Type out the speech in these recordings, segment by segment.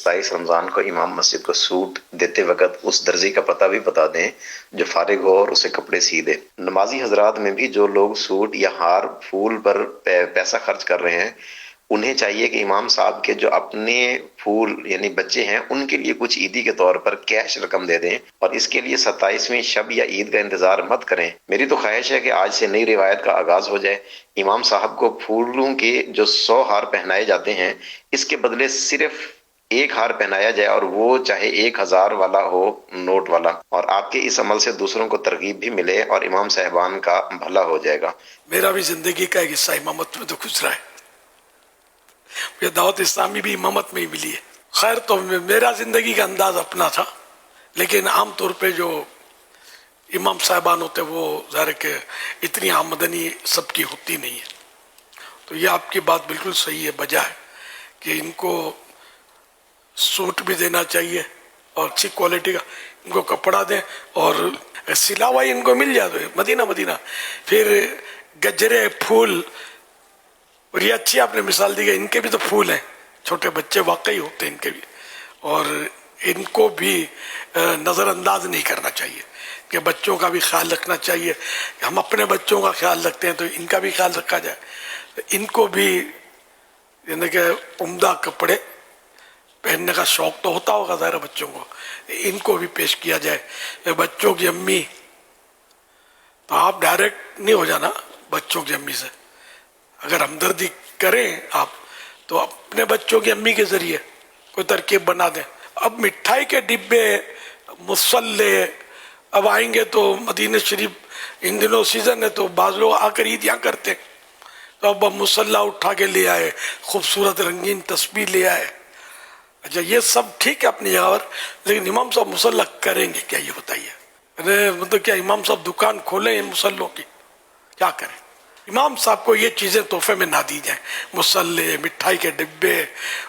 27 رمضان کو امام مسجد کو سوٹ دیتے وقت اس درزی کا پتہ بھی بتا دیں جو فارغ ہو اور اسے کپڑے سی دے۔ نمازی حضرات میں بھی جو لوگ سوٹ یا ہار پھول پر پیسہ خرچ کر رہے ہیں، انہیں چاہیے کہ امام صاحب کے جو اپنے پھول یعنی بچے ہیں ان کے لیے کچھ عیدی کے طور پر کیش رقم دے دیں، اور اس کے لیے 27ویں شب یا عید کا انتظار مت کریں۔ میری تو خواہش ہے کہ آج سے نئی روایت کا آغاز ہو جائے۔ امام صاحب کو پھولوں کے جو 100 ہار پہنائے جاتے ہیں، اس کے بدلے صرف ایک ہار پہنایا جائے، اور وہ چاہے 1000 والا ہو، نوٹ والا، اور آپ کے اس عمل سے دوسروں کو ترغیب بھی ملے اور امام صاحبان کا بھلا ہو جائے گا۔ میرا بھی زندگی کا ایک حصہ امامت میں تو گزرا ہے، یہ دعوت اسلامی بھی امامت میں ہی ملی ہے۔ خیر تو میرا زندگی کا انداز اپنا تھا، لیکن عام طور پہ جو امام صاحبان ہوتے وہ ظاہر کہ اتنی آمدنی سب کی ہوتی نہیں ہے، تو یہ آپ کی بات بالکل صحیح ہے، بجا ہے کہ ان کو سوٹ بھی دینا چاہیے اور اچھی کوالٹی کا ان کو کپڑا دیں، اور سلا ہوا ان کو مل جائے تو مدینہ پھر گجرے پھول، اور یہ اچھی آپ نے مثال دی کہ ان کے بھی تو پھول ہیں، چھوٹے بچے واقعی ہوتے ہیں ان کے بھی، اور ان کو بھی نظر انداز نہیں کرنا چاہیے کہ بچوں کا بھی خیال رکھنا چاہیے۔ ہم اپنے بچوں کا خیال رکھتے ہیں تو ان کا بھی خیال رکھا جائے، ان کو بھی یعنی کہ عمدہ کپڑے پہننے کا شوق تو ہوتا ہوگا ظاہر بچوں کو، ان کو بھی پیش کیا جائے۔ بچوں کی امی، تو آپ ڈائریکٹ نہیں ہو جانا بچوں کی امی سے، اگر ہمدردی کریں آپ تو اپنے بچوں کی امی کے ذریعے کوئی ترکیب بنا دیں۔ اب مٹھائی کے ڈبے، مسلے، اب آئیں گے تو مدینہ شریف ان دنوں سیزن ہے تو بعض لوگ آ کر عیدیاں کرتے، تو اب مسلح اٹھا کے لے آئے، خوبصورت رنگین تسبیح لے آئے۔ اچھا یہ سب ٹھیک ہے اپنی جگہ پر، لیکن امام صاحب مسلح کریں گے کیا یہ بتائیے؟ مطلب کیا امام صاحب دکان کھولیں ان مسلوں کی؟ کیا کریں؟ امام صاحب کو یہ چیزیں تحفے میں نہ دی جائیں، مسلے، مٹھائی کے ڈبے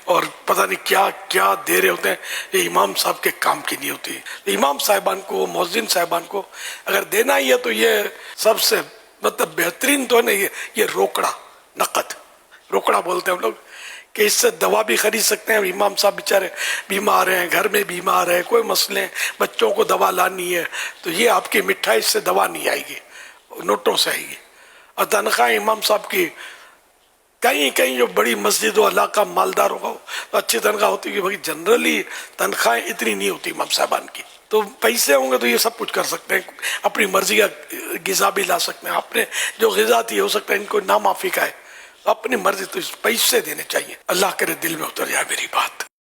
اور پتہ نہیں کیا کیا دے رہے ہوتے ہیں، یہ امام صاحب کے کام کی نہیں ہوتی۔ امام صاحبان کو، مؤذن صاحبان کو اگر دینا ہی ہے تو یہ سب سے مطلب بہترین تو نہیں، یہ روکڑا، نقد روکڑا بولتے ہیں ہم لوگ، کہ اس سے دوا بھی خرید سکتے ہیں۔ امام صاحب بیچارے بیمار ہیں، گھر میں بیمار ہے، کوئی مسئلے ہیں، بچوں کو دوا لانی ہے، تو یہ آپ کی مٹھائی سے دوا نہیں آئے گی، نوٹوں سے آئے گی۔ اور تنخواہ امام صاحب کی کہیں جو بڑی مسجد و علاقہ مالدار ہوگا تو اچھی تنخواہ ہوتی ہے، بھائی جنرلی تنخواہیں اتنی نہیں ہوتی امام صاحبان کی، تو پیسے ہوں گے تو یہ سب کچھ کر سکتے ہیں، اپنی مرضی کا غذا بھی لا سکتے ہیں، اپنے جو غذا تھی ہو سکتا ہے ان کو نامعافی کا ہے، اپنی مرضی، تو پیسے دینے چاہیے۔ اللہ کرے دل میں اتر جائے میری بات۔